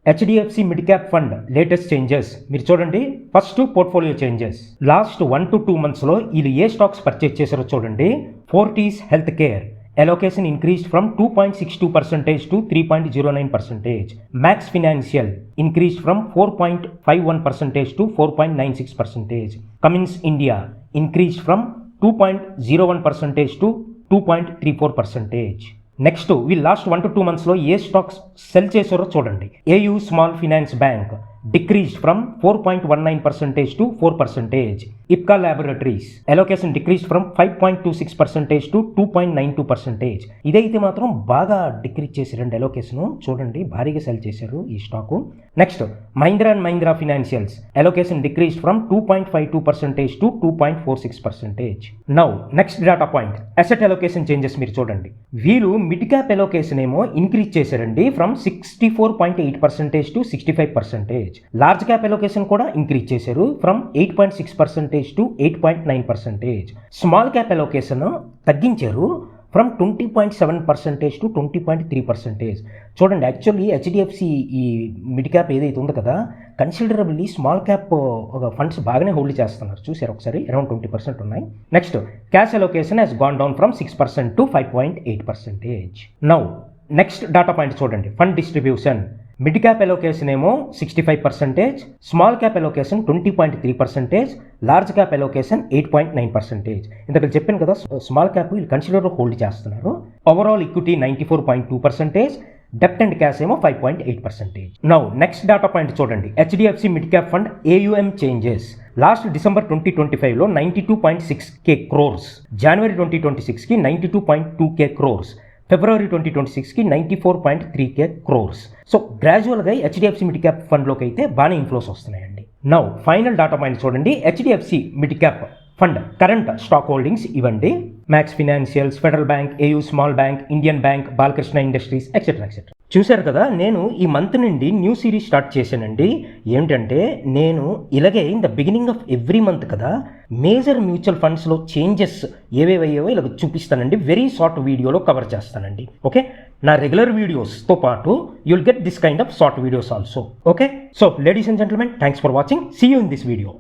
HDFC mid cap fund latest changes మీరు చూడండి. First portfolio changes. Last 1 to 2 monthsలో వీళ్ళు ఏ stocks purchase చేశారో చూడండి. Fortis health care allocation increased from 2.62% to 3.09%. Max Financial increased from 4.51% to 4.96%. Cummins India increased from 2.01% to 2.34%. Next వీళ్ళు last 1 to 2 monthsలో ఏ stocks sell చేశారో చూడండి. AU small finance bank decreased from 4.19% to 4%. IPCA Laboratories allocation decreased from 5.26% to 2.92%. ఇదైతే మాత్రం బాగా decrease చేశారండి allocation. చూడండి భారీగా సెల్ చేశారు ఈ stock. Next Mahindra and Mahindra financials allocation decreased from 2.52% to 2.46%. Now next data point asset allocation changes మీరు చూడండి. వీళ్ళు మిడ్ క్యాప్ అలోకేషన్ ఏమో ఇంక్రీజ్ చేశారండి from 64.8% to 65%. Large cap allocation కూడా ఇంక్రీజ్ చేశారు from 8.6% to 8.9%. Small cap allocation తగ్గించారు ఫ్రమ్ 20.7% to 20.3%. చూడండి actually HDFC ఈ మిడ్ క్యాప్ ఏదైతే ఉందో కదా కన్సిడరబుల్లీ స్మాల్ క్యాప్ ఫండ్స్ బాగానే హోల్డ్ చేస్తున్నారు. చూసారు ఒకసారి అరౌండ్ 20% ఉన్నాయి. Next cash allocation has gone down from 6% to 5.8%. Now next data point చూడండి. Fund distribution mid cap allocation ఏమో 65%, small cap allocation 20.3%, large cap allocation 8.9%. ఇంతకు చెప్పాను కదా స్మాల్ క్యాప్ వీళ్ళు కన్సిడర్ హోల్డ్ చేస్తున్నారు. ఓవరాల్ ఈక్విటీ 94.2%, డెప్ట్ అండ్ క్యాష్ ఏమో 5.8%. Now next data point చూడండి. HDFC mid cap fund AUM changes. Last December 2025లో 92.6K crores, జనవరి 2026కి 92.2K crores, ఫిబ్రవరి 2026కి 94.3K crores. సో గ్రాడ్యువల్గా హెచ్డిఎఫ్సి మిడ్ క్యాప్ ఫండ్లోకి అయితే బాగానే ఇన్ఫ్లోస్ వస్తున్నాయండి. నౌ ఫైనల్ డేటా పాయింట్ చూడండి. HDFC mid cap fund current stock holdings ఇవ్వండి. Max financials, federal bank, AU small bank, Indian bank, Balakrishna industries etcetera etcetera. చూశారు కదా నేను ఈ మంత్ నుండి న్యూ సిరీస్ స్టార్ట్ చేశానండి. ఏంటంటే నేను ఇలాగే in the beginning of every month కదా మేజర్ మ్యూచువల్ ఫండ్స్లో చేంజెస్ ఏవేవయ్యేవో ఇలా చూపిస్తానండి. వెరీ షార్ట్ వీడియోలో కవర్ చేస్తానండి. ఓకే, నా రెగ్యులర్ వీడియోస్తో పాటు you'll get this kind of short videos also. Okay, so ladies and gentlemen, thanks for watching. See you in this video.